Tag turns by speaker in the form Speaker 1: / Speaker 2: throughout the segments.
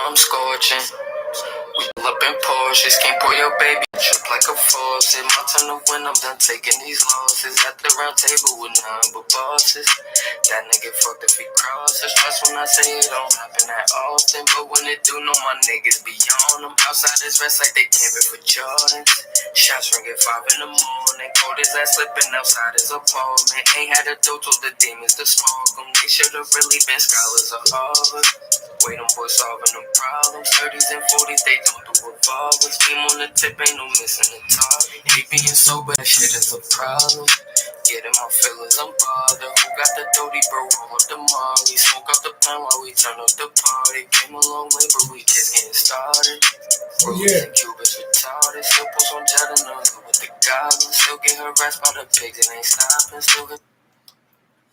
Speaker 1: I'm scorching. We pull up in Porsches, can't pull your baby trip like a faucet. My turn to win, I'm done taking these losses. At the round table with none but bosses. That nigga fucked if he crosses. Trust when I say it don't happen that often, but when it do, know my niggas be on them. Outsiders rest like they camping for Jordans. Shots ringing 5 in the morning. Cold as that slipping outside his apartment. Ain't had a dough, told the demons to smoke them. They should've really been scholars of Harvard. Wait, them boys solving them problems. 30s and 40s, they don't do revolvers. Beam on the tip, ain't no missing the target. Hate being sober, that shit is a problem. Getting my feelings, I'm bothered. Who got the doty, bro? Roll up the molly. Smoke up the pan while we turn up the party. Came a long way, but we just getting started. Yeah. Cubans retarded. Still post on Jetta, with the goblins. Still get harassed by the pigs and ain't stopping. Still get...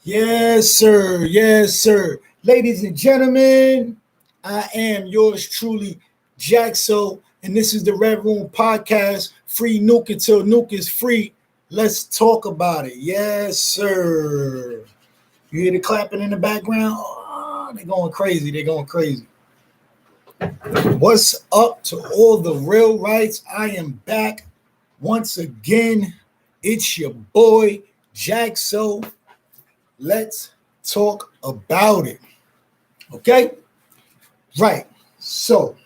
Speaker 2: Yes, sir. Yes, sir. Ladies and gentlemen, I am yours truly, Jaxo, and this is the Red Room Podcast. Free Nuke until Nuke is free. Let's talk about it. Yes, sir. You hear the clapping in the background? Oh, they're going crazy. They're going crazy. What's up to all the real rights? I am back once again. It's your boy, Jaxo. Let's talk about it. Okay? Right. So,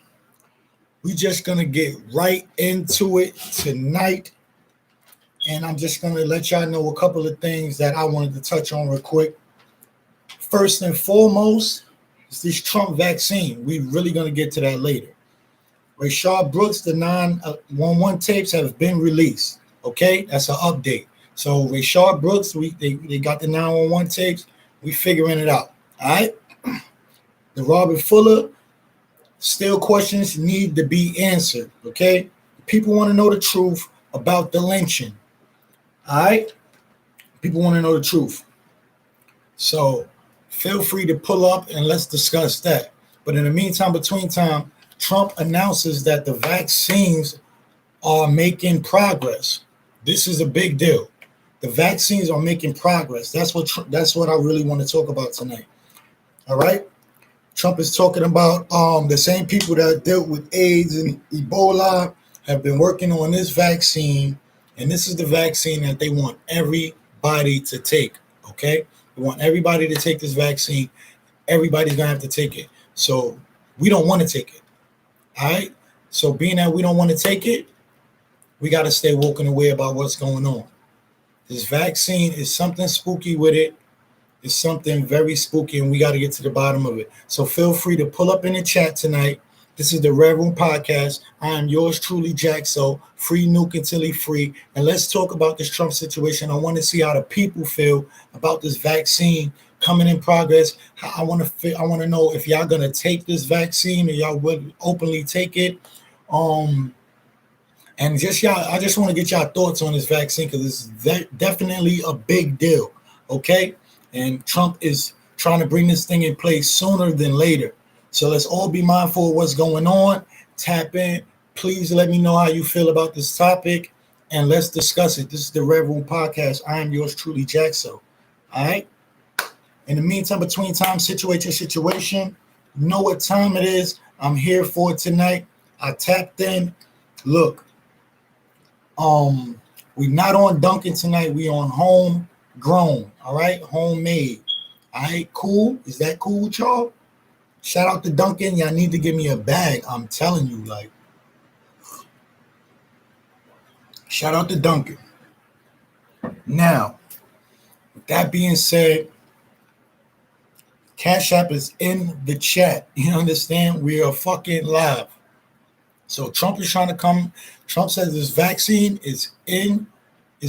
Speaker 2: we just going to get right into it tonight. And I'm just going to let y'all know a couple of things that I wanted to touch on real quick. First and foremost, is this Trump vaccine. We're really going to get to that later. Rayshard Brooks, the 911 tapes have been released. Okay? That's an update. So, Rayshard Brooks, they got the 911 tapes. We figuring it out. All right? The Robert Fuller, still questions need to be answered. Okay? People want to know the truth about the lynching. All right? People want to know the truth. So feel free to pull up and let's discuss that. But in the meantime, between time, Trump announces that the vaccines are making progress. This is a big deal. The vaccines are making progress. That's what I really want to talk about tonight. All right? Trump is talking about the same people that dealt with AIDS and Ebola have been working on this vaccine, and this is the vaccine that they want everybody to take, okay? They want everybody to take this vaccine. Everybody's going to have to take it. So we don't want to take it, all right? So being that we don't want to take it, we got to stay woke and aware about what's going on. This vaccine is something spooky with it. It's something very spooky, and we got to get to the bottom of it. So feel free to pull up in the chat tonight. This is the Red Room Podcast. I am yours truly, Jaxo. Free Nuke until he free. And let's talk about this Trump situation. I want to see how the people feel about this vaccine coming in progress. I want to know if y'all gonna take this vaccine or y'all would openly take it. And just y'all, I just want to get y'all thoughts on this vaccine because it's definitely a big deal. Okay. And Trump is trying to bring this thing in place sooner than later. So let's all be mindful of what's going on. Tap in. Please let me know how you feel about this topic, and let's discuss it. This is the Red Room Podcast. I am yours truly, Jaxo. All right? In the meantime, between time, situate your situation. You know what time it is. I'm here for it tonight. I tapped in. Look, we not on Dunkin' tonight. We on homegrown, all right? Homemade. All right, cool. Is that cool with y'all? Shout out to Dunkin'. Y'all need to give me a bag. I'm telling you, like. Shout out to Dunkin'. Now, with that being said, Cash App is in the chat. You understand? We are fucking live. So Trump is trying to come. Trump says this vaccine is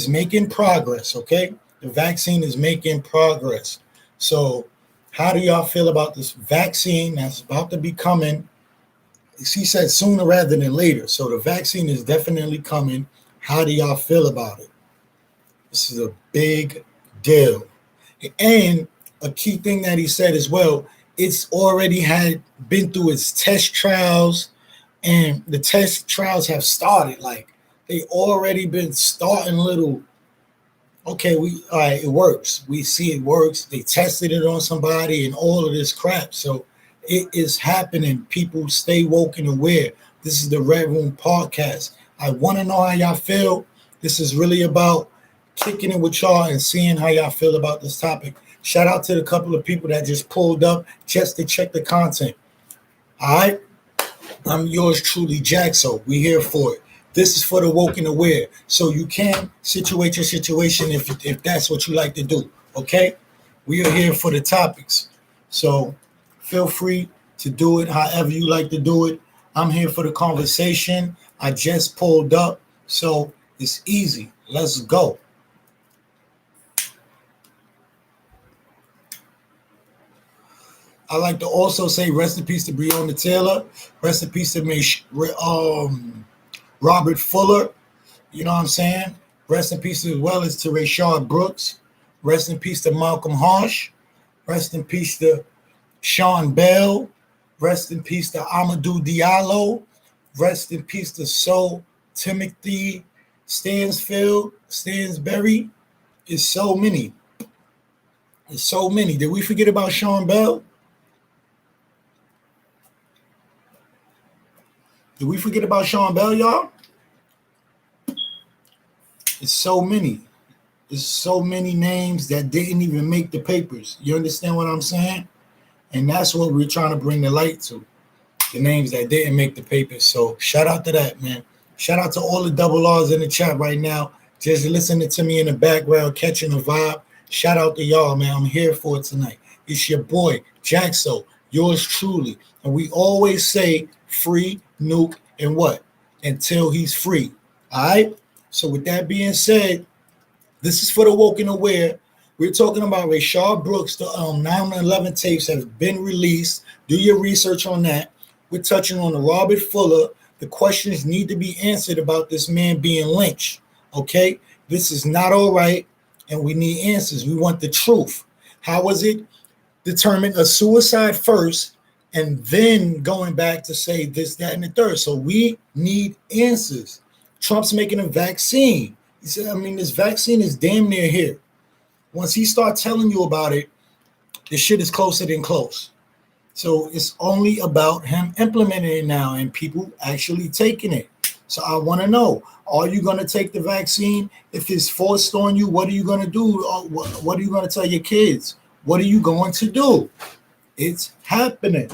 Speaker 2: making progress, okay? The vaccine is making progress. So how do y'all feel about this vaccine that's about to be coming? He said sooner rather than later. So the vaccine is definitely coming. How do y'all feel about it? This is a big deal. And a key thing that he said as well, it's already had been through its test trials, and the test trials have started. Like, they already been starting little, okay, all right, it works. We see it works. They tested it on somebody and all of this crap. So It is happening. People, stay woke and aware. This is the Red Room Podcast. I want to know how y'all feel. This is really about kicking it with y'all and seeing how y'all feel about this topic. Shout out to the couple of people that just pulled up just to check the content. All right? I'm yours truly, Jaxo. We here for it. This is for the woke and aware. So you can situate your situation if that's what you like to do. Okay? We are here for the topics. So feel free to do it however you like to do it. I'm here for the conversation. I just pulled up, so it's easy. Let's go. I like to also say rest in peace to Breonna Taylor. Rest in peace to Robert Fuller. You know what I'm saying? Rest in peace as well as to Rayshard Brooks. Rest in peace to Malcolm Harsh. Rest in peace to Sean Bell. Rest in peace to Amadou Diallo. Rest in peace to Timothy Stansberry. It's so many. It's so many. Did we forget about Sean Bell? Did we forget about Sean Bell, y'all? It's so many. There's so many names that didn't even make the papers. You understand what I'm saying? And that's what we're trying to bring the light to. The names that didn't make the papers. So shout out to that, man. Shout out to all the double R's in the chat right now. Just listening to me in the background, catching the vibe. Shout out to y'all, man. I'm here for it tonight. It's your boy, Jaxo, yours truly. And we always say free, nuke, and what? Until he's free. All right? So with that being said, this is for the woke and aware. We're talking about Rayshard Brooks. The 9/11 tapes have been released. Do your research on that. We're touching on the Robert Fuller. The questions need to be answered about this man being lynched. Okay? This is not all right, and we need answers. We want the truth. How was it determined a suicide first, and then going back to say this, that, and the third? So we need answers. Trump's making a vaccine. He said, this vaccine is damn near here. Once he starts telling you about it, the shit is closer than close. So it's only about him implementing it now and people actually taking it. So I want to know, are you going to take the vaccine? If it's forced on you, what are you going to do? What are you going to tell your kids? What are you going to do? It's happening.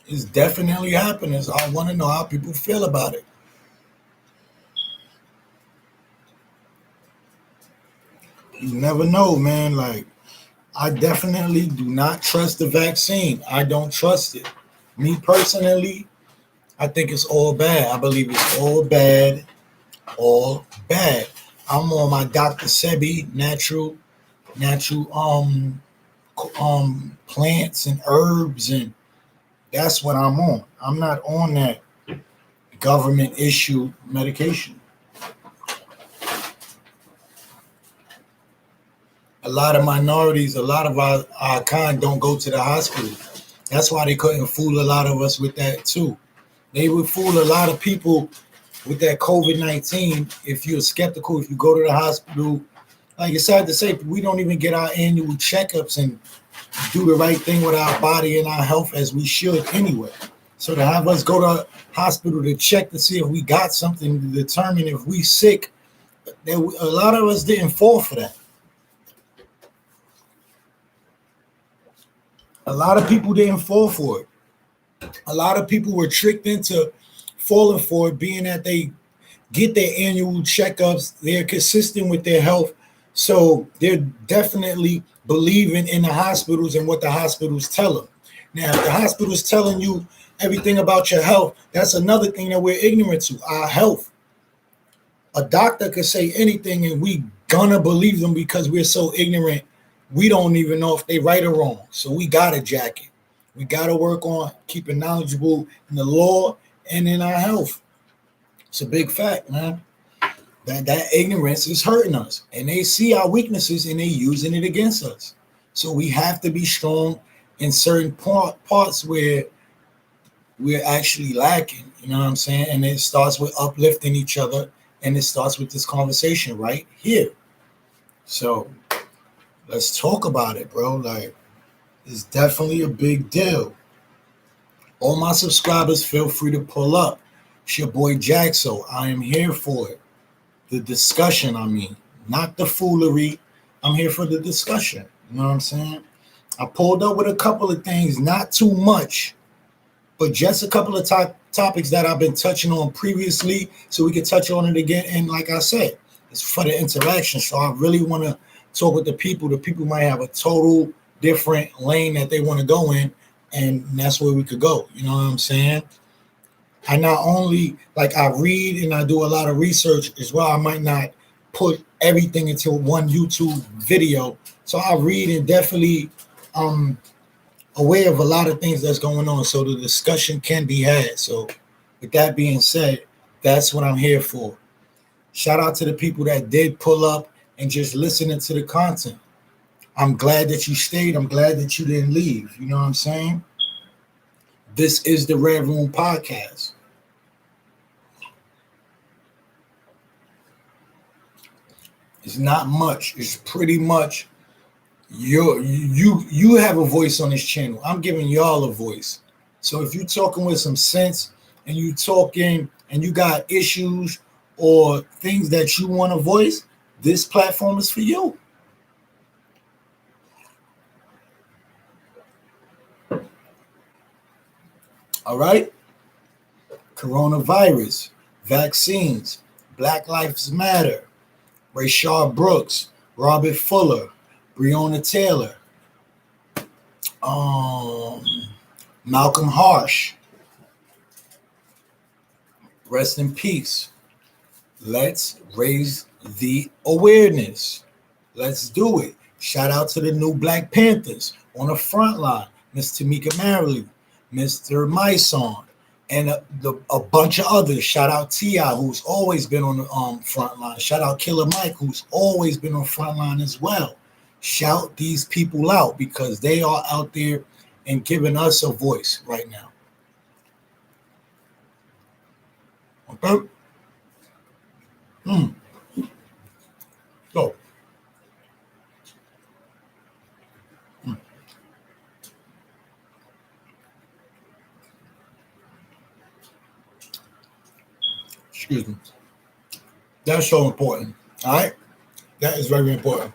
Speaker 2: It's definitely happening. So I want to know how people feel about it. You never know, man. Like, I definitely do not trust the vaccine. I don't trust it. Me personally, I think it's all bad. I believe it's all bad. All bad. I'm on my Dr. Sebi natural plants and herbs, and that's what I'm on. I'm not on that government issue medication. A lot of minorities, a lot of our kind don't go to the hospital. That's why they couldn't fool a lot of us with that too. They would fool a lot of people with that COVID-19. If you're skeptical, if you go to the hospital, like it's sad to say, we don't even get our annual checkups and do the right thing with our body and our health as we should anyway. So to have us go to hospital to check to see if we got something to determine if we sick, a lot of us didn't fall for that. A lot of people didn't fall for it. A lot of people were tricked into falling for it, being that they get their annual checkups, they're consistent with their health, so they're definitely believing in the hospitals and what the hospitals tell them. Now, if the hospital's telling you everything about your health, that's another thing that we're ignorant to, our health. A doctor could say anything and we gonna believe them because we're so ignorant. We don't even know if they right or wrong. So we got to jack it. We got to work on keeping knowledgeable in the law and in our health. It's a big fact, man. That ignorance is hurting us. And they see our weaknesses and they using it against us. So we have to be strong in certain parts where we're actually lacking. You know what I'm saying? And it starts with uplifting each other. And it starts with this conversation right here. So Let's talk about it, bro. Like, it's definitely a big deal. All my subscribers, feel free to pull up. It's your boy Jaxo. I am here for it. The discussion, I mean, not the foolery. I'm here for the discussion. You know what I'm saying? I pulled up with a couple of things, not too much, but just a couple of topics that I've been touching on previously, so we can touch on it again. And like I said, it's for the interaction. So I really want to talk with the people. The people might have a total different lane that they want to go in, and that's where we could go. You know what I'm saying? I not only like I read and I do a lot of research as well. I might not put everything into one YouTube video. So I read and definitely aware of a lot of things that's going on. So the discussion can be had. So with that being said, that's what I'm here for. Shout out to the people that did pull up and just listening to the content. I'm glad that you stayed. I'm glad that you didn't leave. You know what I'm saying? This is the Red Room Podcast. It's not much. It's pretty much you have a voice on this channel. I'm giving y'all a voice. So if you're talking with some sense and you talking and you got issues or things that you want to voice, this platform is for you. All right? Coronavirus, vaccines, Black Lives Matter, Rayshard Brooks, Robert Fuller, Breonna Taylor, Malcolm Harsh. Rest in peace. Let's raise the awareness. Let's do it. Shout out to the new Black Panthers on the front line. Miss Tamika Marley, Mr. Myson, and a bunch of others. Shout out T.I., who's always been on the front line. Shout out Killer Mike, who's always been on front line as well. Shout these people out because they are out there and giving us a voice right now. Okay? So, excuse me. That's so important. All right? That is very important.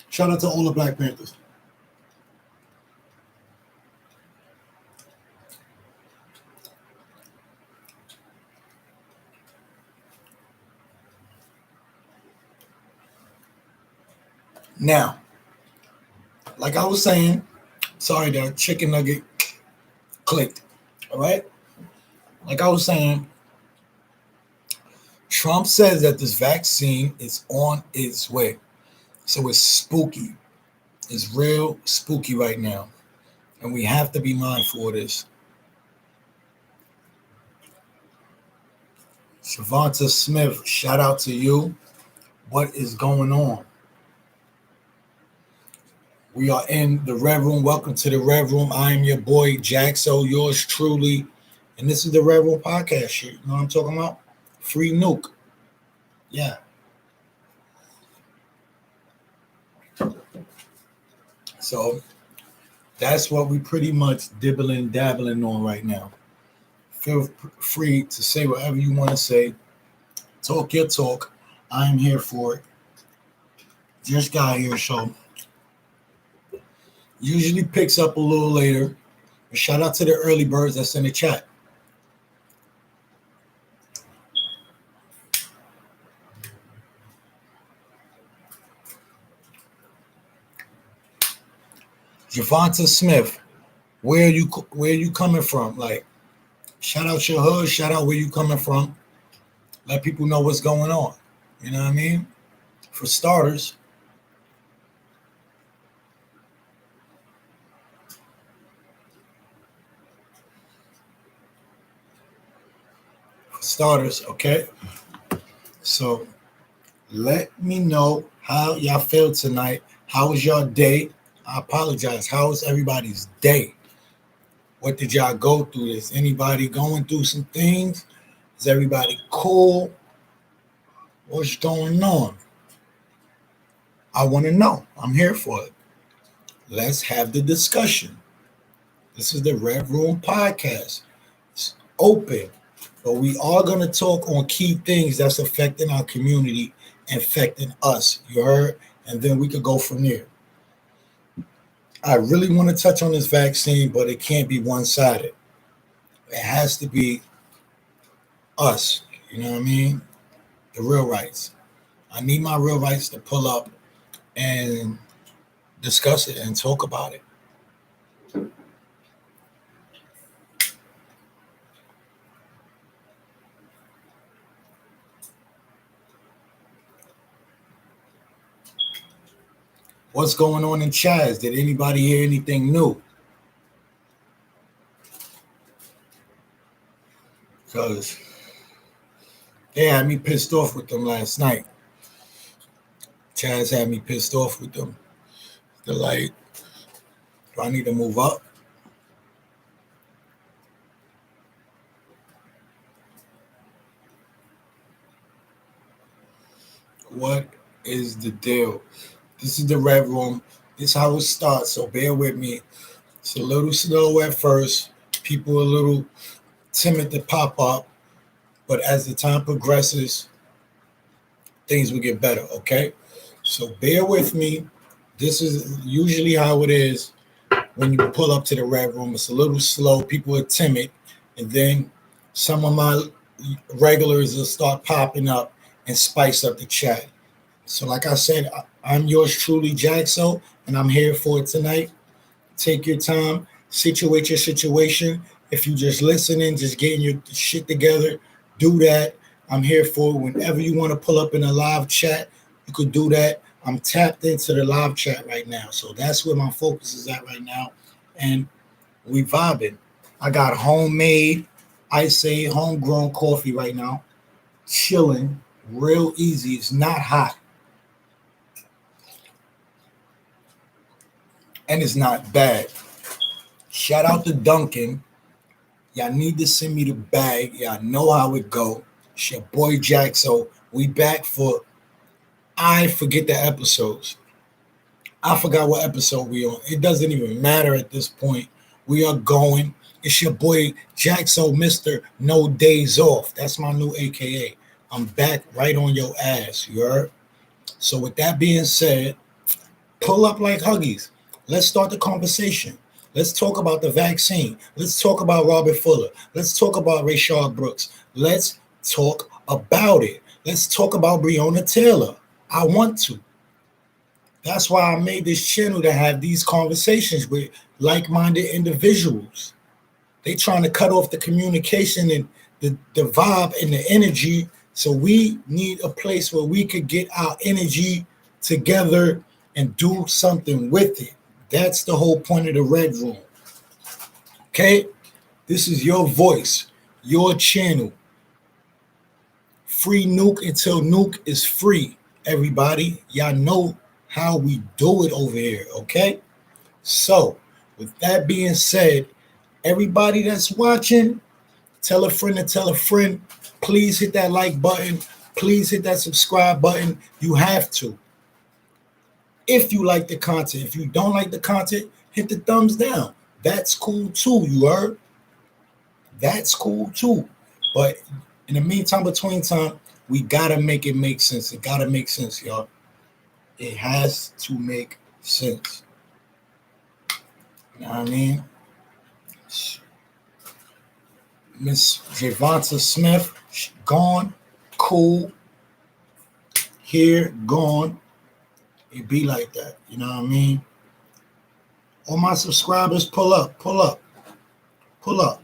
Speaker 2: Shout out to all the Black Panthers. Now, like I was saying, sorry, that chicken nugget clicked. All right? Like I was saying, Trump says that this vaccine is on its way. So it's spooky. It's real spooky right now. And we have to be mindful of this. Shavonta Smith, shout out to you. What is going on? We are in the Red Room. Welcome to the Red Room. I am your boy, Jaxo, yours truly. And this is the Red Room Podcast shit. You know what I'm talking about? Free nuke. Yeah. So that's what we pretty much dabbling on right now. Feel free to say whatever you want to say. Talk your talk. I am here for it. Just got here, so usually picks up a little later. But shout out to the early birds that's in the chat. Javonta Smith, where are you coming from? Like, shout out your hood, shout out where you coming from. Let people know what's going on. You know what I mean? For starters. Okay? So let me know how y'all feel tonight. How was your day? I apologize. How was everybody's day? What did y'all go through? Is anybody going through some things? Is everybody cool? What's going on? I want to know. I'm here for it. Let's have the discussion. This is the Red Room Podcast. It's open, but we are going to talk on key things that's affecting our community, affecting us. You heard? And then we could go from there. I really want to touch on this vaccine, but it can't be one-sided. It has to be us. You know what I mean? The real rights. I need my real rights to pull up and discuss it and talk about it. What's going on in Chaz? Did anybody hear anything new? Because they had me pissed off with them last night. Chaz had me pissed off with them. They're like, do I need to move up? What is the deal? This is the Red Room. This is how it starts, so bear with me. It's a little slow at first. People are a little timid to pop up, but as the time progresses, things will get better, okay? So bear with me. This is usually how it is when you pull up to the Red Room. It's a little slow. People are timid, and then some of my regulars will start popping up and spice up the chat. So like I said, I'm yours truly, Jaxo, and I'm here for it tonight. Take your time, situate your situation. If you just listening, just getting your shit together, do that. I'm here for it. Whenever you want to pull up in a live chat, you could do that. I'm tapped into the live chat right now. So that's where my focus is at right now. And we vibing. I got homemade, I say homegrown coffee right now. Chilling, real easy. It's not hot. And it's not bad. Shout out to Duncan. Y'all need to send me the bag. Y'all know how it go. It's your boy Jack. So we back for, I forget the episodes. I forgot what episode we on. It doesn't even matter at this point. We are going. It's your boy Jack. So Mr. No Days Off. That's my new AKA. I'm back right on your ass. You heard? So with that being said, pull up like Huggies. Let's start the conversation. Let's talk about the vaccine. Let's talk about Robert Fuller. Let's talk about Rayshard Brooks. Let's talk about it. Let's talk about Breonna Taylor. I want to. That's why I made this channel to have these conversations with like-minded individuals. They trying to cut off the communication and the vibe and the energy. So we need a place where we could get our energy together and do something with it. That's the whole point of the Red Room. Okay? This is your voice, your channel. Free Nuke until Nuke is free, everybody. Y'all know how we do it over here, okay? So, with that being said, everybody that's watching, tell a friend to tell a friend. Please hit that like button. Please hit that subscribe button. You have to. If you like the content. If you don't like the content, hit the thumbs down. That's cool too, you heard? That's cool too. But in the meantime, between time, we gotta make it make sense. It gotta make sense, y'all. It has to make sense. You know what I mean? Miss Javonta Smith, gone, cool. Here, gone. It be like that, you know what I mean? All my subscribers, pull up, pull up, pull up.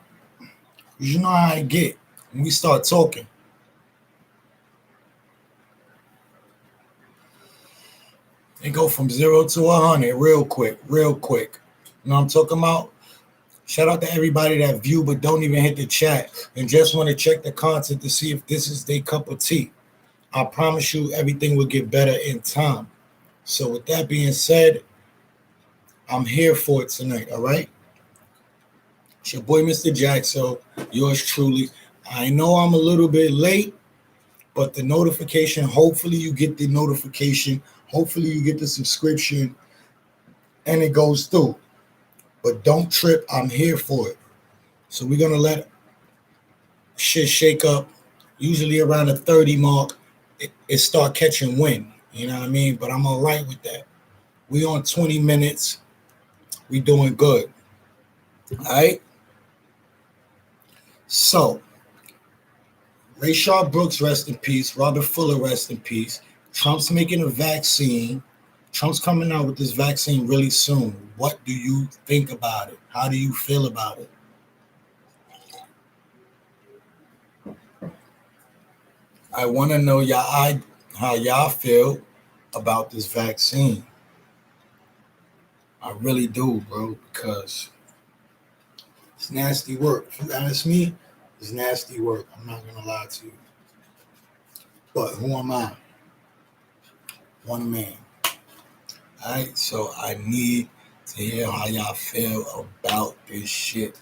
Speaker 2: You know how I get when we start talking. They go from 0 to 100 real quick, real quick. You know what I'm talking about? Shout out to everybody that view but don't even hit the chat and just want to check the content to see if this is their cup of tea. I promise you everything will get better in time. So with that being said, I'm here for it tonight, all right? It's your boy, Mr. Jack, so yours truly. I know I'm a little bit late, But the notification, hopefully you get the notification, hopefully you get the subscription, and it goes through. But don't trip, I'm here for it. So we're gonna let shit shake up. Usually around the 30 mark, it start catching wind. You know what I mean? But I'm all right with that. We on 20 minutes. We doing good. All right. So, Rayshard Brooks, rest in peace. Robert Fuller, rest in peace. Trump's making a vaccine. Trump's coming out with this vaccine really soon. What do you think about it? How do you feel about it? I want to know how y'all feel about this vaccine. I really do, bro, because it's nasty work. If you ask me, it's nasty work. I'm not going to lie to you. But who am I? One man. All right, so I need to hear how y'all feel about this shit.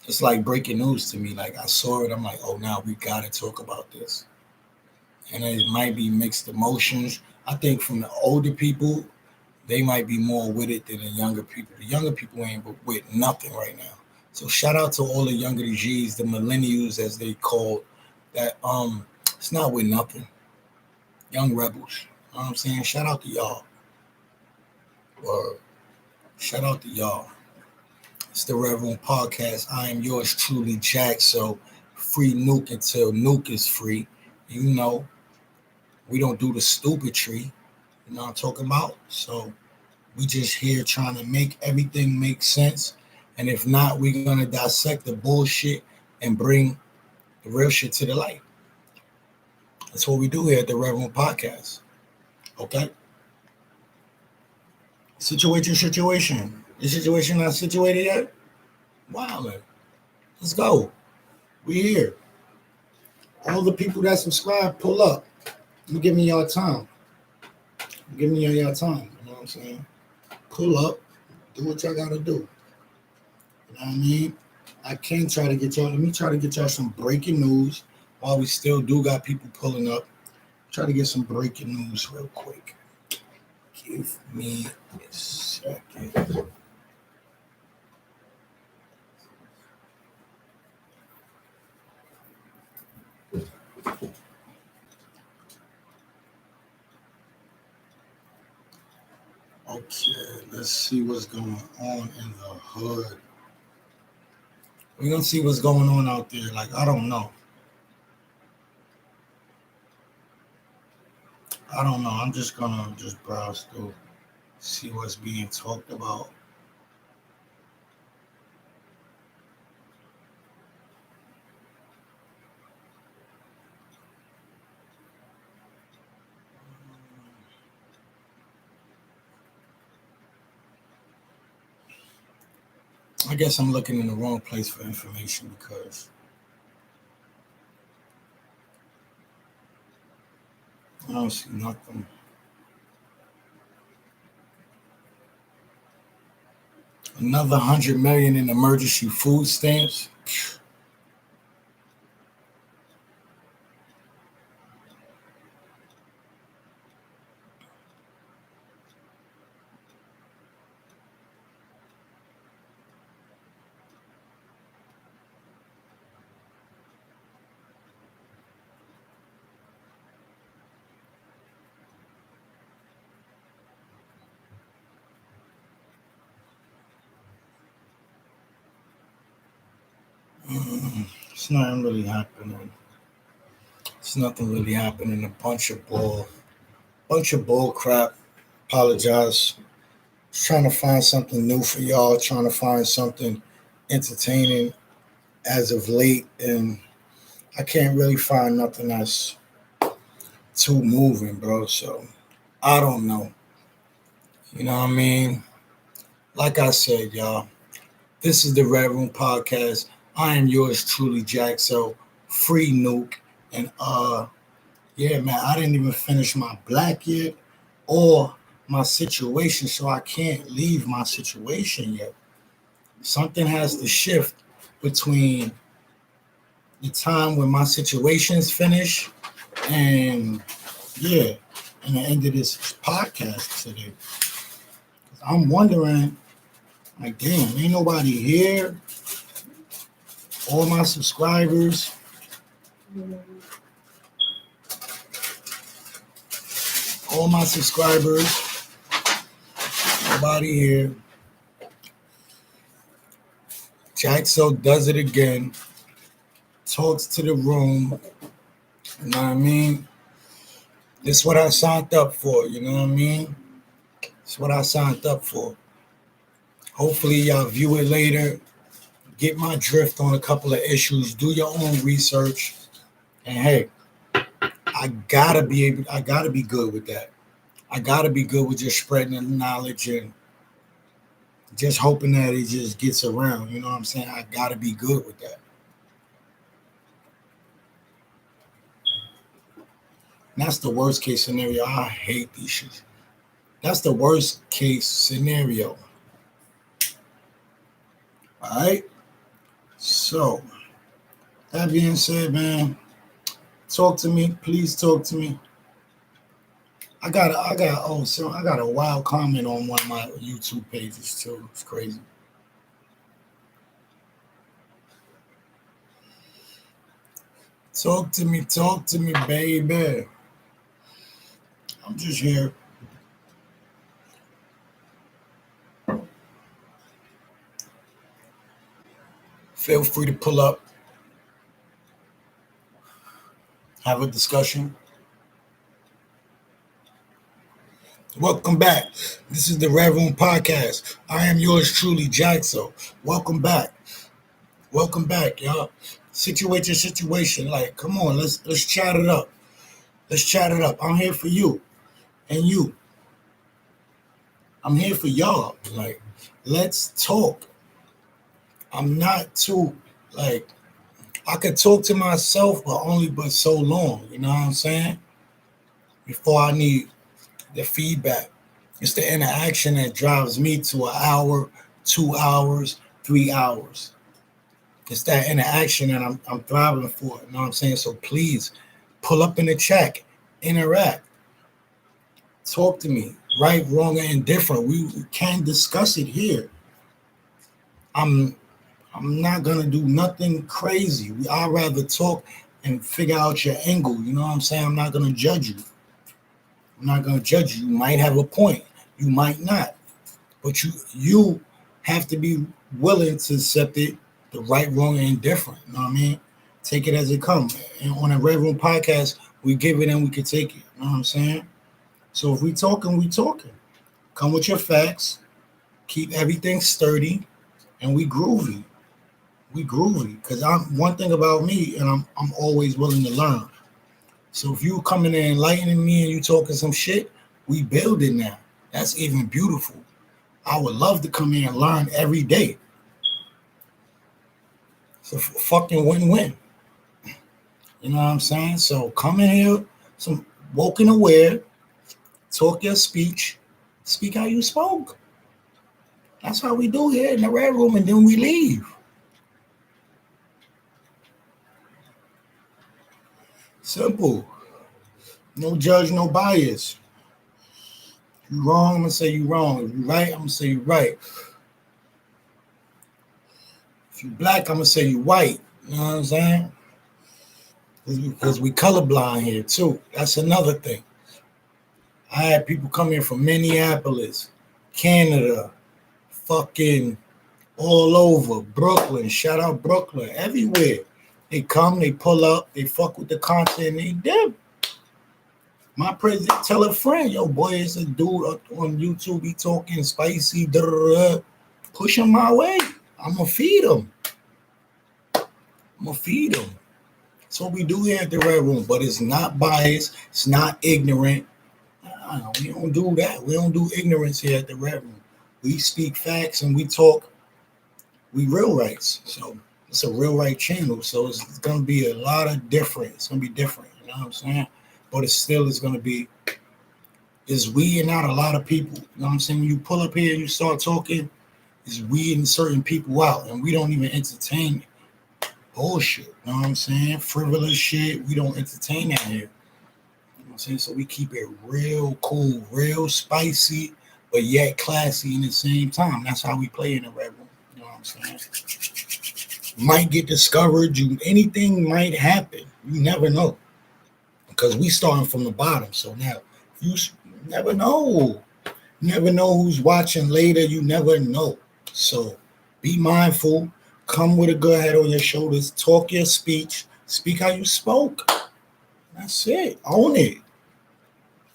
Speaker 2: It's like breaking news to me. Like I saw it, I'm like, oh, now we gotta talk about this. And it might be mixed emotions. I think from the older people, they might be more with it than the younger people. The younger people ain't with nothing right now. So shout out to all the younger G's, the millennials as they call that. It's not with nothing. Young rebels. You know what I'm saying? Shout out to y'all. Or shout out to y'all. It's the Reverend Podcast. I am yours truly, Jack. So free Nuke until Nuke is free. You know, we don't do the stupid tree. You know what I'm talking about? So we just here trying to make everything make sense. And if not, we're going to dissect the bullshit and bring the real shit to the light. That's what we do here at the Reverend Podcast. Okay? Situation. The situation not situated yet? Wow, man. Let's go. We here. All the people that subscribe, pull up. Give me your time. Give me your time. You know what I'm saying? Pull up. Do what y'all got to do. You know what I mean? I can try to get y'all. Let me try to get y'all some breaking news while we still do got people pulling up. Try to get some breaking news real quick. Give me a second. Okay, let's see what's going on in the hood. We're going to see what's going on out there. Like, I don't know. I'm just going to just browse through, see what's being talked about. I guess I'm looking in the wrong place for information because I don't see nothing. Another 100 million in emergency food stamps. It's nothing really happening. It's nothing really happening. A bunch of bull crap. Apologize. Just trying to find something new for y'all. Trying to find something entertaining as of late, and I can't really find nothing that's too moving, bro. So I don't know. You know what I mean? Like I said, y'all, this is the Red Room Podcast. I am yours truly, Jack. So free Nuke. And yeah, man, I didn't even finish my black yet or my situation, so I can't leave my situation yet. Something has to shift between the time when my situation is finished, and yeah, and the end of this podcast today. I'm wondering, like, damn, ain't nobody here. All my subscribers. All my subscribers. Nobody here. Jaxo does it again. Talks to the room. You know what I mean? This is what I signed up for. You know what I mean? It's what I signed up for. Hopefully y'all view it later. Get my drift on a couple of issues. Do your own research. And hey, I gotta be good with that. I gotta be good with just spreading the knowledge and just hoping that it just gets around. You know what I'm saying? I gotta be good with that. And that's the worst case scenario. I hate these shit. That's the worst case scenario. All right. So, that being said, man, talk to me. Please talk to me. I got a wild comment on one of my YouTube pages too. It's crazy. Talk to me, baby. I'm just here. Feel free to pull up. Have a discussion. Welcome back. This is the Red Room Podcast. I am yours truly, Jaxo. Welcome back. Welcome back, y'all. Situate your situation. Like, come on, let's chat it up. Let's chat it up. I'm here for you and you. I'm here for y'all. Like, let's talk. I'm not too, like, I could talk to myself, but only but so long. You know what I'm saying? Before I need the feedback. It's the interaction that drives me to an hour, 2 hours, 3 hours. It's that interaction that I'm thriving for. You know what I'm saying? So please pull up in the chat, interact, talk to me. Right, wrong, and indifferent. We can discuss it here. I'm not gonna do nothing crazy. I'd rather talk and figure out your angle. You know what I'm saying? I'm not gonna judge you. I'm not gonna judge you. You might have a point. You might not. But you have to be willing to accept it, the right, wrong, and indifferent. You know what I mean? Take it as it comes. And on a Red Room Podcast, we give it and we can take it. You know what I'm saying? So if we talking, we talking. Come with your facts. Keep everything sturdy, and we groovy. We groovy. Because one thing about me, and I'm always willing to learn. So if you coming in enlightening me and you talking some shit, we building now. That's even beautiful. I would love to come in and learn every day. It's a fucking win-win. You know what I'm saying? So come in here, some woke and aware, talk your speech, speak how you spoke. That's how we do here in the Red Room, and then we leave. Simple. No judge, no bias. If you wrong, I'm going to say you wrong. If you right, I'm going to say you right. If you black, I'm going to say you white. You know what I'm saying? Because we colorblind here, too. That's another thing. I had people come in from Minneapolis, Canada, fucking all over, Brooklyn. Shout out Brooklyn. Everywhere. They come, they pull up, they fuck with the content, they dip. My president tell a friend, yo, boy, it's a dude up on YouTube, he talking spicy, push him my way. I'm going to feed him. That's what we do here at the Red Room, but it's not biased. It's not ignorant. We don't do that. We don't do ignorance here at the Red Room. We speak facts and we talk. We real rights. So it's a real right channel. So it's going to be a lot of different. It's going to be different. You know what I'm saying? But it still is going to be, it's weeding out a lot of people. You know what I'm saying? When you pull up here and you start talking, it's weeding certain people out. And we don't even entertain it. bullshit. You know what I'm saying? Frivolous shit. We don't entertain that here. You know what I'm saying? So we keep it real cool, real spicy, but yet classy in the same time. That's how we play in the Red Room. You know what I'm saying? Might get discovered. Anything might happen. You never know. Because we starting from the bottom. So now you never know. You never know who's watching later. You never know. So be mindful. Come with a good head on your shoulders. Talk your speech. Speak how you spoke. That's it. Own it.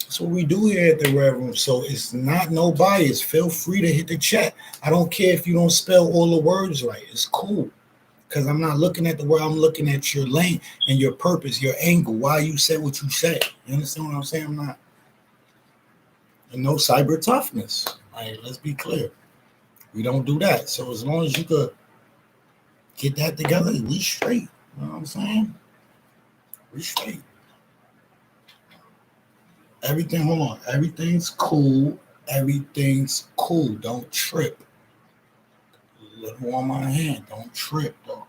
Speaker 2: That's what we do here at the Red Room. So it's not no bias. Feel free to hit the chat. I don't care if you don't spell all the words right. It's cool. Because I'm not looking at the word. I'm looking at your lane and your purpose, your angle, why you said what you said. You understand what I'm saying? I'm not. And no cyber toughness. All right, let's be clear. We don't do that. So as long as you could get that together, we straight. You know what I'm saying? We straight. Everything, hold on. Everything's cool. Everything's cool. Don't trip. Little on my hand. Don't trip, though.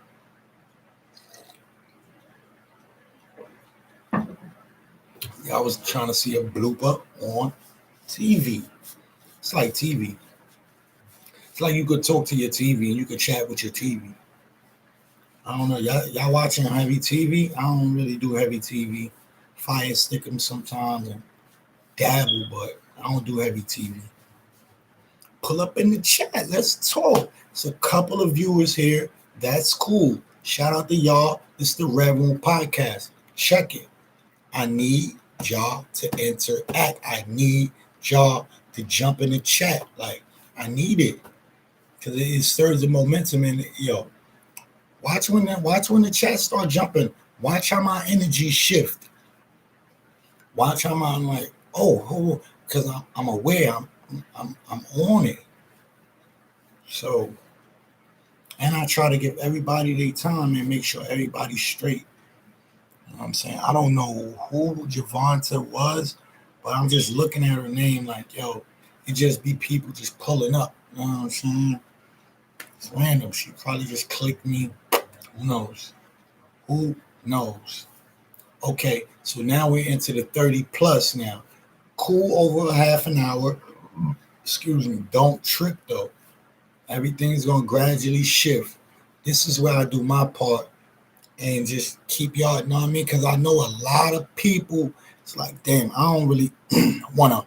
Speaker 2: I was trying to see a blooper on TV. It's like TV. It's like you could talk to your TV and you could chat with your TV. I don't know. Y'all watching heavy TV? I don't really do heavy TV. Fire stick them sometimes and dabble, but I don't do heavy TV. Pull up in the chat. Let's talk. It's a couple of viewers here. That's cool. Shout out to y'all. It's the Red Room Podcast. Check it. I need y'all to interact. I need y'all to jump in the chat. Like, I need it. Because it stirs the momentum in it. Yo, watch when the chat start jumping. Watch how my energy shift. Watch how I'm like, oh, because I'm aware. I'm on it. So, and I try to give everybody their time and make sure everybody's straight. You know what I'm saying? I don't know who Javonta was, but I'm just looking at her name like, yo, it just be people just pulling up. You know what I'm saying? It's random. She probably just clicked me. Who knows? Who knows? Okay, so now we're into the 30 plus now. Cool over a half an hour. Excuse me. Don't trip though. Everything's going to gradually shift. This is where I do my part and just keep y'all, you know what I mean? Because I know a lot of people, it's like, damn, I don't really want to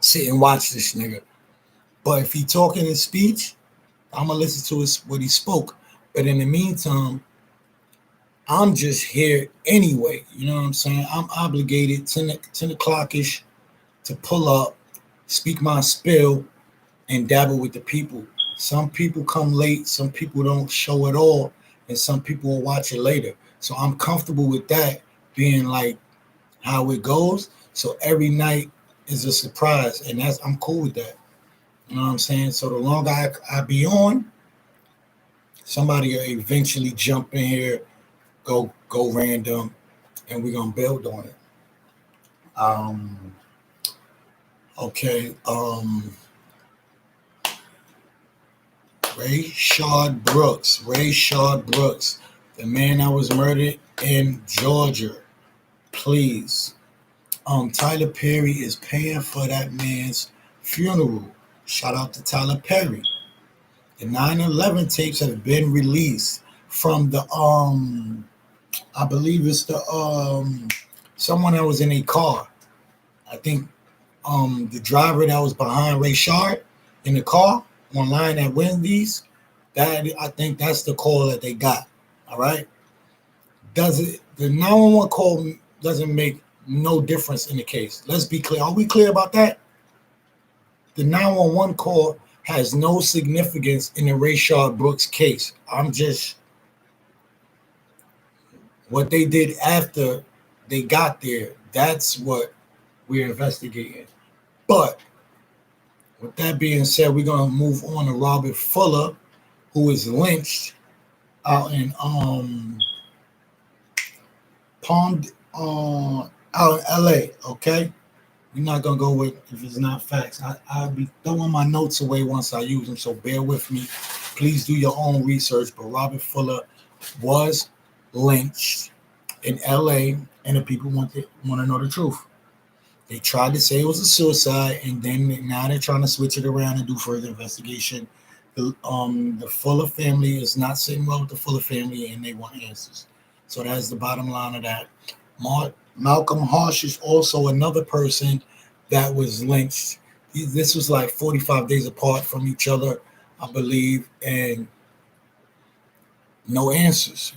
Speaker 2: sit and watch this nigga. But if he talking in speech, I'm going to listen to what he spoke. But in the meantime, I'm just here anyway. You know what I'm saying? I'm obligated 10 o'clock-ish to pull up, speak my spill, and dabble with the people. Some people come late, some people don't show at all, and some people will watch it later. So I'm comfortable with that being like how it goes. So every night is a surprise, and I'm cool with that. You know what I'm saying? So the longer I be on, somebody will eventually jump in here, go random, and we're gonna build on it. Okay. Rayshard Brooks, the man that was murdered in Georgia. Please. Tyler Perry is paying for that man's funeral. Shout out to Tyler Perry. The 9/11 tapes have been released from the I believe it's the someone that was in a car. I think the driver that was behind Rayshard in the car online at Wendy's, that I think that's the call that they got. All right. The 911 call doesn't make no difference in the case. Let's be clear. Are we clear about that? The 911 call has no significance in the Rayshard Brooks case. I'm just what they did after they got there. That's what we're investigating. But with that being said, we're gonna move on to Robert Fuller, who is lynched out in out in LA. Okay, we're not gonna go with if it's not facts. I'll be throwing my notes away once I use them, so bear with me. Please do your own research. But Robert Fuller was lynched in LA, and the people want to know the truth. They tried to say it was a suicide, and then now they're trying to switch it around and do further investigation. The Fuller family is not sitting well with the Fuller family, and they want answers. So that's the bottom line of that. Malcolm Harsh is also another person that was lynched. This was like 45 days apart from each other, I believe, and no answers.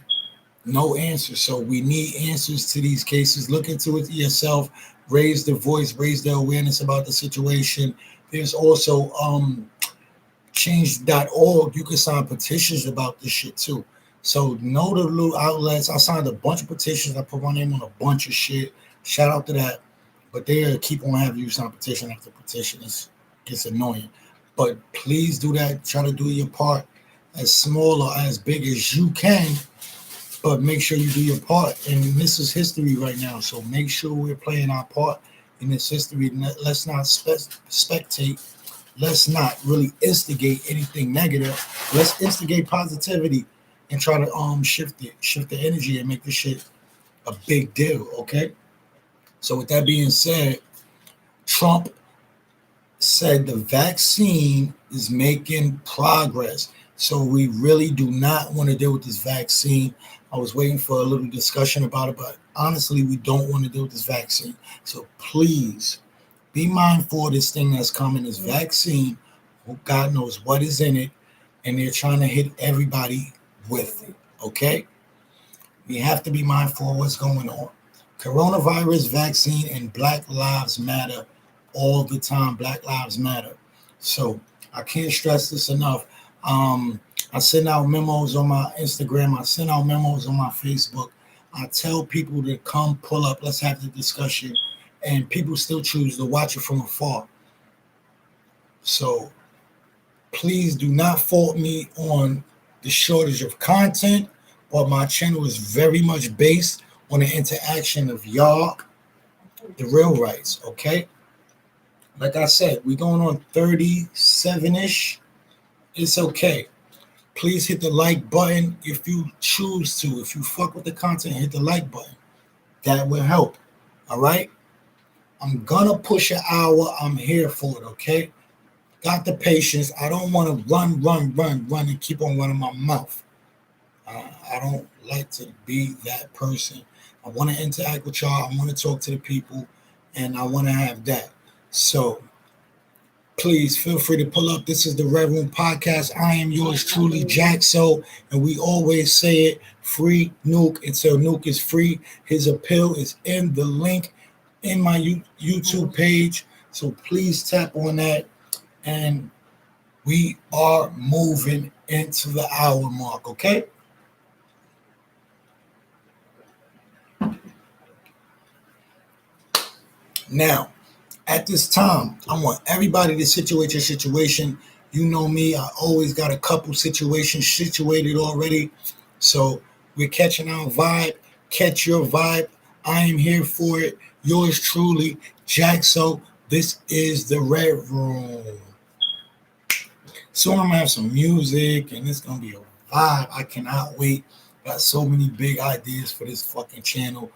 Speaker 2: No answers. So we need answers to these cases. Look into it yourself. Raise the voice, raise the awareness about the situation. There's also change.org. You can sign petitions about this shit too. So know the little outlets. I signed a bunch of petitions. I put my name on a bunch of shit. Shout out to that. But they keep on having you sign petition after petition. It gets annoying. But please do that. Try to do your part as small or as big as you can. But make sure you do your part. And this is history right now. So make sure we're playing our part in this history. Let's not spectate. Let's not really instigate anything negative. Let's instigate positivity and try to shift the energy and make this shit a big deal. Okay. So with that being said, Trump said the vaccine is making progress. So we really do not want to deal with this vaccine. I was waiting for a little discussion about it, but honestly, we don't want to deal with this vaccine. So please be mindful of this thing that's coming, this vaccine. God knows what is in it, and they're trying to hit everybody with it, okay? We have to be mindful of what's going on. Coronavirus vaccine and Black Lives Matter all the time. Black Lives Matter. So I can't stress this enough. I send out memos on my Instagram. I send out memos on my Facebook. I tell people to come pull up. Let's have the discussion. And people still choose to watch it from afar. So please do not fault me on the shortage of content, but my channel is very much based on the interaction of y'all, the real rights, okay? Like I said, we're going on 37-ish. It's okay. Please hit the like button if you choose to. If you fuck with the content, hit the like button. That will help, all right? I'm going to push an hour. I'm here for it, okay? Got the patience. I don't want to run and keep on running my mouth. I don't like to be that person. I want to interact with y'all. I want to talk to the people, and I want to have that. So please feel free to pull up. This is the Red Room Podcast. I am yours truly, Jack So, and we always say it, free Nuke until Nuke is free. His appeal is in the link in my YouTube page. So please tap on that. And we are moving into the hour mark, okay? Now, at this time, I want everybody to situate your situation. You know me, I always got a couple situations situated already. So we're catching our vibe. Catch your vibe. I am here for it. Yours truly, Jack So. This is the Red Room. Soon I'm gonna have some music and it's gonna be a vibe. I cannot wait. Got so many big ideas for this fucking channel,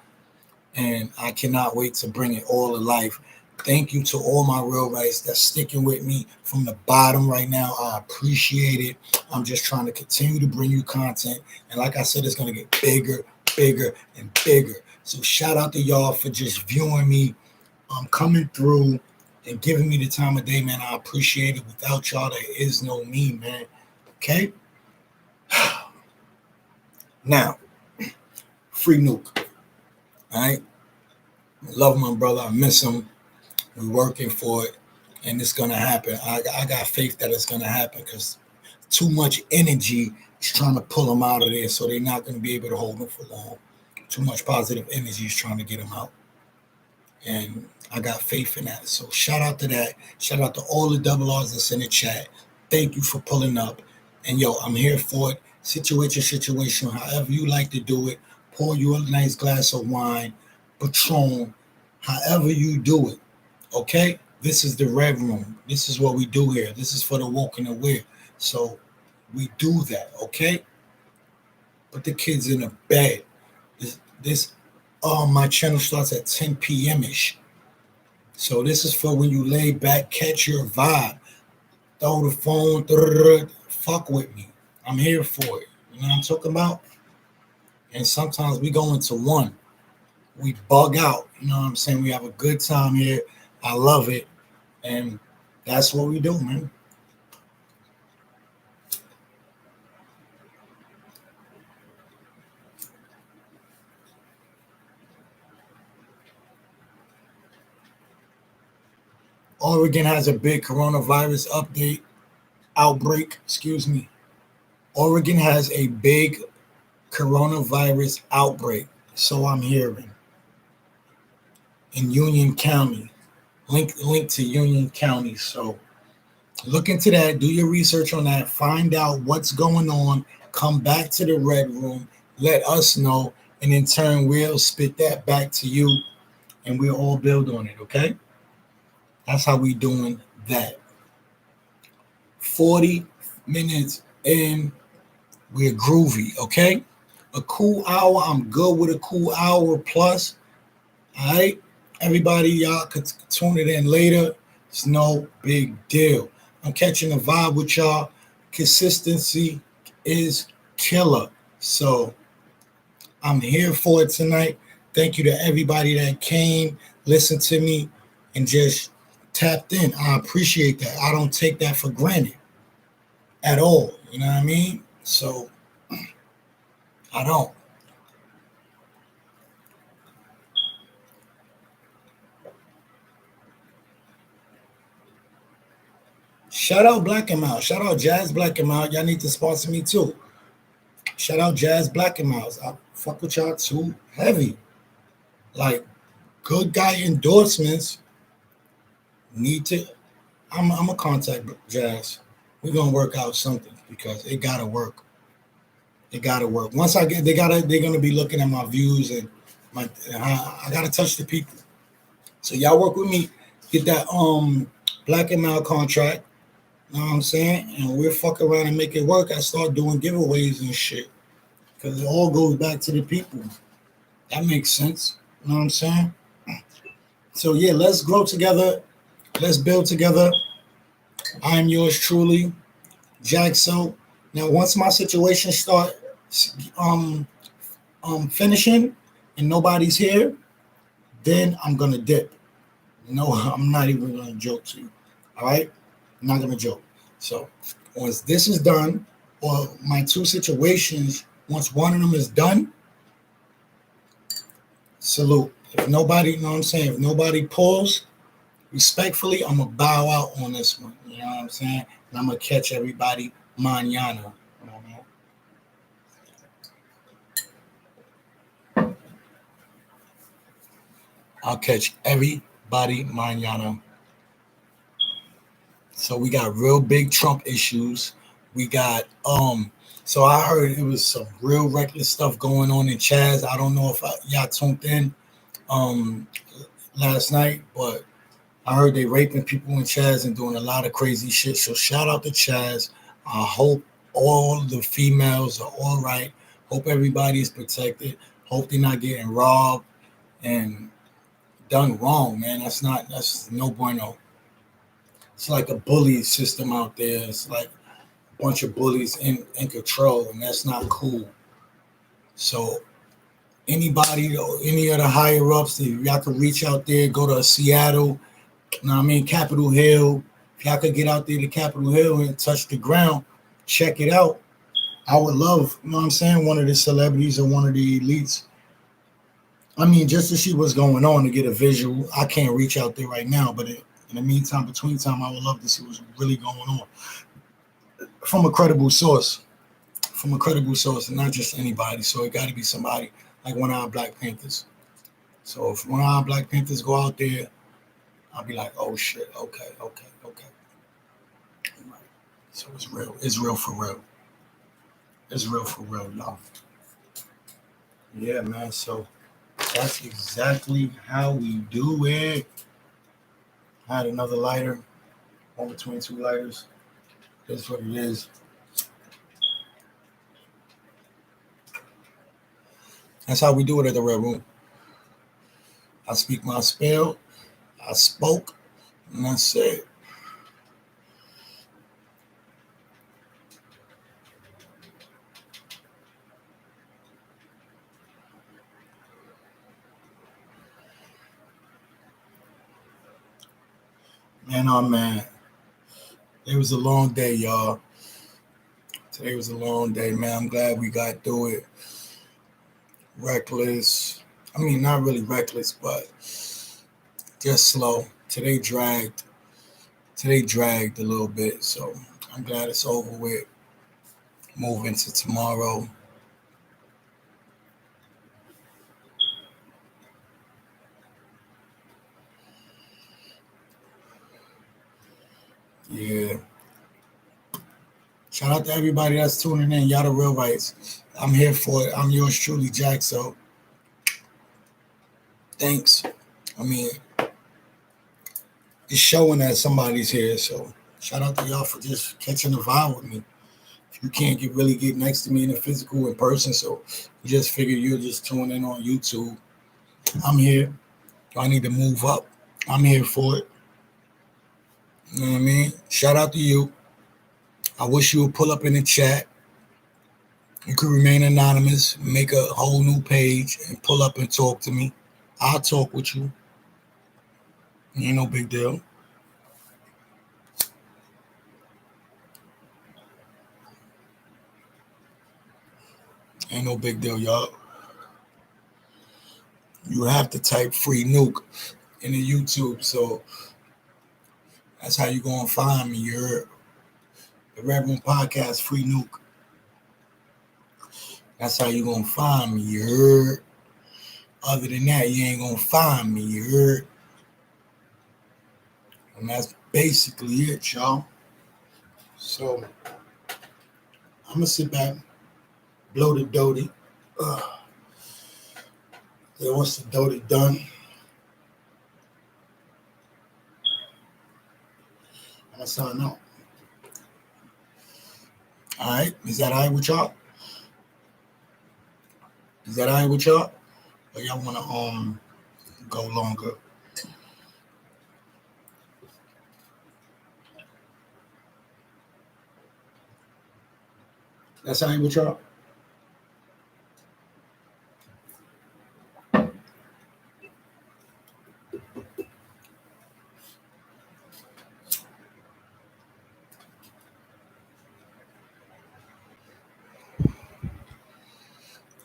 Speaker 2: and I cannot wait to bring it all to life. Thank you to all my real rights that's sticking with me from the bottom right now. I appreciate it. I'm just trying to continue to bring you content, and like I said, it's gonna get bigger, and bigger. So shout out to y'all for just viewing me. I'm coming through and giving me the time of day, man. I appreciate it. Without y'all, there is no me, man. Okay? Now, free Nuke. All right? I love my brother. I miss him. We're working for it, and it's going to happen. I got faith that it's going to happen because too much energy is trying to pull him out of there, so they're not going to be able to hold him for long. Too much positive energy is trying to get him out. And I got faith in that. So shout out to that. Shout out to all the double R's that's in the chat. Thank you for pulling up. And yo, I'm here for it. Situate your situation however you like to do it. Pour you a nice glass of wine, Patron, however you do it. Okay? This is the Red Room. This is what we do here. This is for the woke and aware. So we do that, okay? Put the kids in a bed. This my channel starts at 10 p.m. ish. So this is for when you lay back, catch your vibe, throw the phone, fuck with me. I'm here for it. You know what I'm talking about? And sometimes we go into one. We bug out. You know what I'm saying? We have a good time here. I love it. And that's what we do, man. Oregon has a big coronavirus outbreak. Excuse me. Oregon has a big coronavirus outbreak. So I'm hearing in Union County. Link to Union County. So look into that. Do your research on that. Find out what's going on. Come back to the Red Room. Let us know. And in turn, we'll spit that back to you. And we'll all build on it, okay? That's how we doing that. 40 minutes in. We're groovy, okay? A cool hour. I'm good with a cool hour plus. All right? Everybody, y'all could tune it in later. It's no big deal. I'm catching a vibe with y'all. Consistency is killer. So I'm here for it tonight. Thank you to everybody that came, listened to me, and just tapped in. I appreciate that. I don't take that for granted at all. You know what I mean? So I don't. Shout out Black and Miles. Shout out Jazz Black and Miles. Y'all need to sponsor me too. Shout out Jazz Black and Miles. I fuck with y'all too heavy. Like good guy endorsements need to. I'm a contact Jazz. We're gonna work out something because it gotta work. It gotta work. Once I get, they're gonna be looking at my views and I gotta touch the people. So y'all work with me. Get that Black and Miles contract. You know what I'm saying? And we'll fuck around and make it work. I start doing giveaways and shit. Because it all goes back to the people. That makes sense. You know what I'm saying? So yeah, let's grow together. Let's build together. I am yours truly, Jack. So now once my situation start finishing and nobody's here, then I'm gonna dip. No, I'm not even gonna joke to you. All right? I'm not gonna joke. So once this is done, or my two situations, once one of them is done, salute. If nobody, you know what I'm saying, if nobody pulls, respectfully, I'm gonna bow out on this one. You know what I'm saying? And I'm gonna catch everybody mañana. I'll catch everybody mañana. So we got real big Trump issues. We got so I heard it was some real reckless stuff going on in Chaz. I don't know if y'all tuned in last night, but I heard they raping people in Chaz and doing a lot of crazy shit. So shout out to Chaz. I hope all the females are all right. Hope everybody is protected. Hope they're not getting robbed and done wrong, man. That's no bueno. It's like a bully system out there. It's like a bunch of bullies in control, and that's not cool. So anybody, any of the higher ups, if y'all could reach out there, go to Seattle, you know what I mean, Capitol Hill. If y'all could get out there to Capitol Hill and touch the ground, check it out. I would love, you know what I'm saying, one of the celebrities or one of the elites. I mean, just to see what's going on to get a visual. I can't reach out there right now, but in the meantime, between time, I would love to see what's really going on from a credible source. And not just anybody. So it got to be somebody like one of our Black Panthers. So if one of our Black Panthers go out there, I'll be like, oh shit, okay. Right. So it's real. It's real for real. It's real for real, y'all. Yeah, man. So that's exactly how we do it. I had another lighter, one between two lighters. That's what it is. That's how we do it at the Red Room. I speak my spell. I spoke, and I said. Man, oh man. It was a long day, y'all. Today was a long day, man. I'm glad we got through it. Reckless. I mean, not really reckless, but just slow. Today dragged a little bit, so I'm glad it's over with. Moving to tomorrow. Yeah. Shout out to everybody that's tuning in. Y'all the real rights. I'm here for it. I'm yours truly, Jack. So thanks. I mean, it's showing that somebody's here. So shout out to y'all for just catching the vibe with me. You can't really get next to me in the physical in person, so you just figure you're just tuning in on YouTube. I'm here. I need to move up. I'm here for it. You know what I mean? Shout out to you. I wish you would pull up in the chat. You could remain anonymous, make a whole new page, and pull up and talk to me. I'll talk with you. Ain't no big deal. Ain't no big deal, y'all. You have to type free nuke in the YouTube, so that's how you gonna find me. You're the Red Room Podcast, free nuke. That's how you gonna find me. You heard? Other than that, you ain't gonna find me. You heard? And that's basically it, y'all. So I'm gonna sit back, blow the doty. Then once the doty done, I'm gonna sign out. All right, is that all right with y'all? Is that all right with y'all? Or y'all wanna go longer? That's all right with y'all?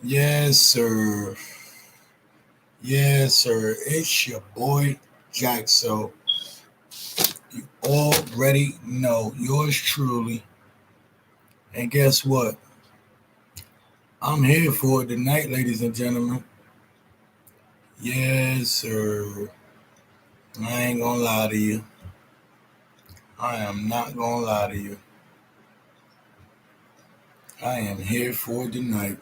Speaker 2: Yes, sir. Yes, sir. It's your boy, Jack. So you already know yours truly. And guess what? I'm here for it tonight, ladies and gentlemen. Yes, sir. I ain't gonna lie to you. I am not gonna lie to you. I am here for it tonight.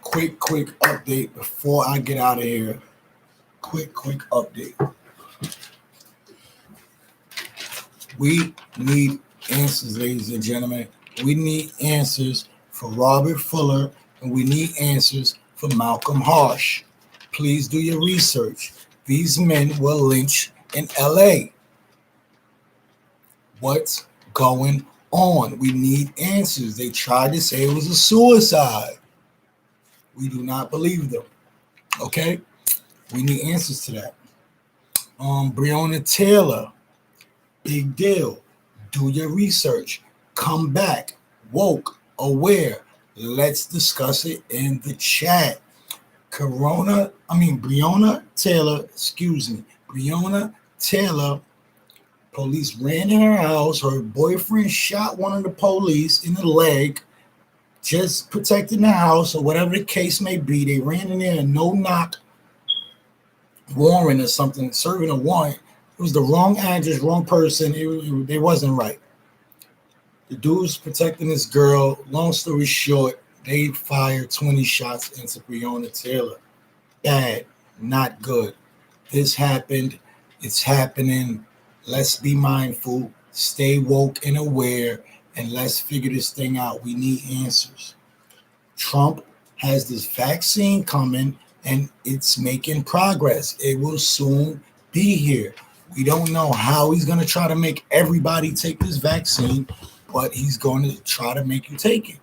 Speaker 2: Quick update before I get out of here. Quick update. We need answers, ladies and gentlemen. We need answers for Robert Fuller, and we need answers for Malcolm Harsh. Please do your research. These men were lynched in LA. What's going on? We need answers. They tried to say it was a suicide. We do not believe them. Okay? We need answers to that. Breonna Taylor, big deal. Do your research. Come back. Woke, aware. Let's discuss it in the chat. Breonna Taylor, police ran in her house. Her boyfriend shot one of the police in the leg, just protecting the house or whatever the case may be. They ran in there, a no-knock warrant or something, serving a warrant. It was the wrong address, wrong person. It wasn't right. The dude's protecting this girl. Long story short, they fired 20 shots into Breonna Taylor. Bad, not good. This happened. It's happening. Let's be mindful, stay woke and aware, and let's figure this thing out. We need answers. Trump has this vaccine coming and it's making progress. It will soon be here. We don't know how he's going to try to make everybody take this vaccine, but he's going to try to make you take it.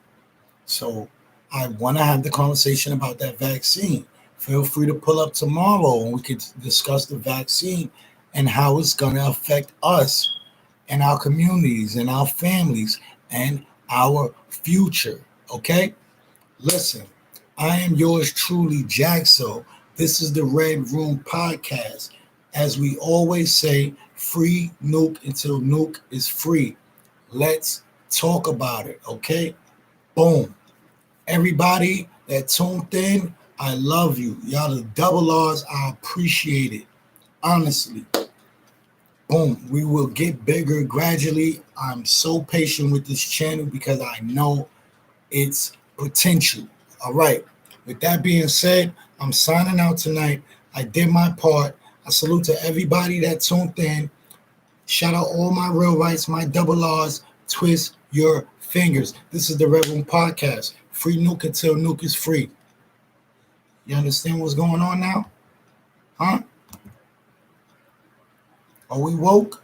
Speaker 2: So I want to have the conversation about that vaccine. Feel free to pull up tomorrow and we could discuss the vaccine and how it's going to affect us and our communities and our families and our future. Okay? Listen, I am yours truly, Jaxo. This is the Red Room Podcast. As we always say, free nuke until nuke is free. Let's talk about it, okay? Boom. Everybody that tuned in, I love you. Y'all the double R's, I appreciate it. Honestly. Boom. We will get bigger gradually. I'm so patient with this channel because I know it's potential. All right. With that being said, I'm signing out tonight. I did my part. I salute to everybody that tuned in. Shout out all my real rights, my double R's. Twist your fingers. This is the Red Room Podcast. Free nuke until nuke is free. You understand what's going on now? Huh? Are we woke?